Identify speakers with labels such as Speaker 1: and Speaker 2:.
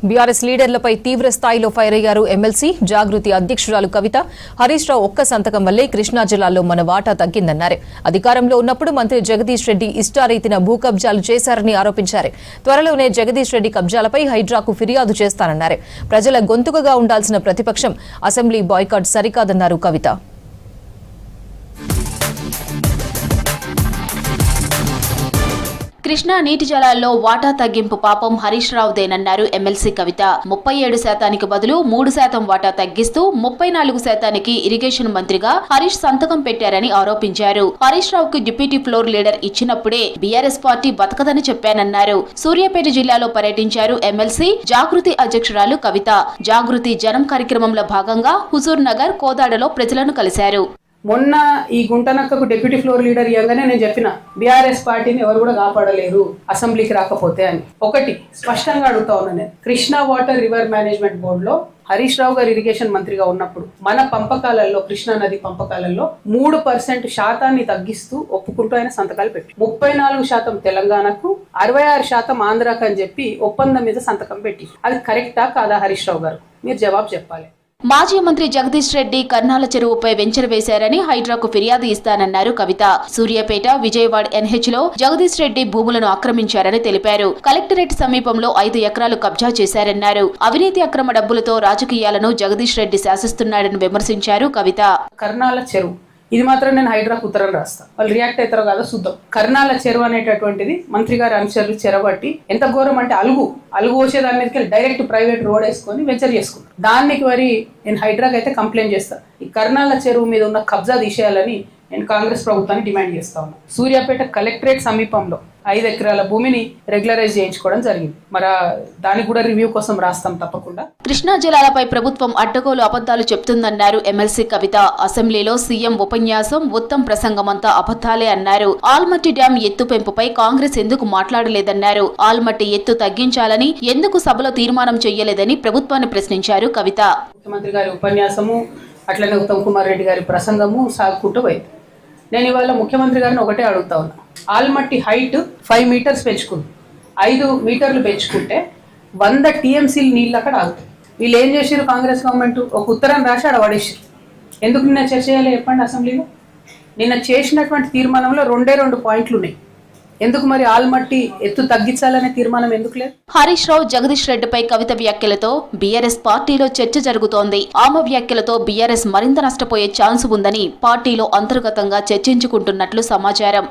Speaker 1: BRS లీడర్లపై తీవ్ర స్థాయిలో fire అయ్యారు ఎమ్మెల్సీ జాగృతి అధ్యక్షురాలు కవిత. హరీష్ రావు ఒక్క సంతకం వల్లే కృష్ణా జిల్లాలో మన వాటా తగ్గిందన్నారు. అధికారంలో ఉన్నప్పుడు మంత్రి జగదీష్ రెడ్డి ఇష్టారీతిన భూ కబ్జాలు చేశారని ఆరోపించారు. త్వరలోనే జగదీష్ రెడ్డి కబ్జాలపై హైడ్రాకు ఫిర్యాదు చేస్తానన్నారు. ప్రజల గొంతుకగా ఉండాల్సిన ప్రతిపక్షం అసెంబ్లీ బాయ్కాట్ సరికాదన్నారు కవిత.
Speaker 2: కృష్ణా నీటి జలాల్లో వాటా తగ్గింపు పాపం హరీష్ రావుదేనన్నారు ఎమ్మెల్సీ కవిత. 37% బదులు 3% వాటా తగ్గిస్తూ 34% ఇరిగేషన్ మంత్రిగా హరీష్ సంతకం పెట్టారని ఆరోపించారు. హరీష్ రావుకు డిప్యూటీ ఫ్లోర్ లీడర్ ఇచ్చినప్పుడే బీఆర్ఎస్ పార్టీ బతకదని చెప్పానన్నారు. సూర్యాపేట జిల్లాలో పర్యటించారు ఎమ్మెల్సీ జాగృతి అధ్యక్షురాలు కవిత. జాగృతి జనం కార్యక్రమంలో భాగంగా హుజూర్ నగర్, కోదాడలో ప్రజలను కలిశారు.
Speaker 3: మొన్న ఈ గుంటనక్కకు డిప్యూటీ ఫ్లోర్ లీడర్ ఇవ్వగానే నేను చెప్పిన బీఆర్ఎస్ పార్టీని ఎవరు కూడా కాపాడలేరు అసెంబ్లీకి రాకపోతే అని. ఒకటి స్పష్టంగా అడుగుతా ఉన్నా నేను, కృష్ణా వాటర్ రివర్ మేనేజ్మెంట్ బోర్డులో హరీష్ రావు గారు ఇరిగేషన్ మంత్రిగా ఉన్నప్పుడు మన పంపకాలలో, కృష్ణా నది పంపకాలలో 3% శాతాన్ని తగ్గిస్తూ ఒప్పుకుంటూ ఆయన సంతకాలు పెట్టి 34% తెలంగాణకు, 66% ఆంధ్రాకు అని చెప్పి ఒప్పందం మీద సంతకం పెట్టి, అది కరెక్టా కాదా హరీష్ రావు గారు? మీరు జవాబు చెప్పాలి.
Speaker 2: మాజీ మంత్రి జగదీష్ రెడ్డి కర్నాల చెరువుపై వెంచర్ వేశారని హైడ్రాకు ఫిర్యాదు ఇస్తానన్నారు కవిత. సూర్యాపేట, విజయవాడ ఎన్హెచ్ లో జగదీష్ రెడ్డి భూములను ఆక్రమించారని తెలిపారు. కలెక్టరేట్ సమీపంలో 5 ఎకరాలు కబ్జా చేశారన్నారు. అవినీతి అక్రమ డబ్బులతో రాజకీయాలను జగదీష్ రెడ్డి శాసిస్తున్నాడని విమర్శించారు కవిత.
Speaker 3: కర్నాల చెరువు ఇది మాత్రం నేను హైడ్రాకు ఉత్తరం రాస్తా, వాళ్ళు రియాక్ట్ అవుతారో కాదో చూద్దాం. కర్నాల చెరువు అనేటటువంటిది మంత్రి గారి అనుచరులు చెరబట్టి, ఎంత ఘోరం అంటే అలుగు పోసే దాని మీదకి డైరెక్ట్ ప్రైవేట్ రోడ్ వేసుకొని వెంచర్ చేసుకుంటారు. దానికి మరి నేను హైడ్రాకి అయితే కంప్లైంట్ చేస్తాను. ఈ కర్నాల చెరువు మీద ఉన్న కబ్జా తీసేయాలని నేను కాంగ్రెస్ ప్రభుత్వాన్ని డిమాండ్ చేస్తా ఉన్నాను. సూర్యాపేట కలెక్టరేట్ సమీపంలో 5 ఎకరాల భూమిని రెగ్యులరైజ్ చేయించుకోవడం జరిగింది. మరి దానికి కూడా రివ్యూ కోసం రాస్తాం తప్పకుండా.
Speaker 2: కృష్ణా జలాలపై ప్రభుత్వం అడ్డగోలు అబద్దాలు చెప్తుందన్నారు ఎమ్మెల్సీ కవిత. అసెంబ్లీలో సీఎం ఉపన్యాసం, ఉత్తమ్ ప్రసంగమంతా అబద్దాలే అన్నారు. ఆల్మట్టి డ్యాం ఎత్తు పెంపుపై కాంగ్రెస్ ఎందుకు మాట్లాడలేదన్నారు. ఆల్మట్టి ఎత్తు తగ్గించాలని ఎందుకు సభలో తీర్మానం చేయలేదని ప్రభుత్వాన్ని ప్రశ్నించారు కవిత.
Speaker 3: ముఖ్యమంత్రి గారి ఉపన్యాసము, అట్లనే ఉత్తమ్ కుమార్ రెడ్డి గారి ప్రసంగము సాగుకుంటూ పోయింది. నేను ఇవాళ ముఖ్యమంత్రి గారిని ఒకటే అడుగుతా ఉన్నా, ఆల్మట్టి హైట్ 5 మీటర్స్ పెంచుకుంది, 5 మీటర్లు పెంచుకుంటే 100 TMCలు నీళ్ళు అక్కడ ఆగుతాయి. వీళ్ళు ఏం చేసారు? కాంగ్రెస్ గవర్నమెంట్ ఒక ఉత్తరం రాసి ఆడ పడేసారు. ఎందుకు నిన్న చర్చ చేయాలి చెప్పండి అసెంబ్లీలో? నిన్న చేసినటువంటి తీర్మానంలో 2 పాయింట్లు ఉన్నాయి. ఎందుకు మరి ఆల్మట్టి ఎత్తు తగ్గించాలనే తీర్మానం ఎందుకు లేదు?
Speaker 2: హరీష్ రావు, జగదీష్ రెడ్డిపై కవిత వ్యాఖ్యలతో బీఆర్ఎస్ పార్టీలో చర్చ జరుగుతోంది. ఆమె వ్యాఖ్యలతో బీఆర్ఎస్ మరింత నష్టపోయే ఛాన్స్ ఉందని పార్టీలో అంతర్గతంగా చర్చించుకుంటున్నట్లు సమాచారం.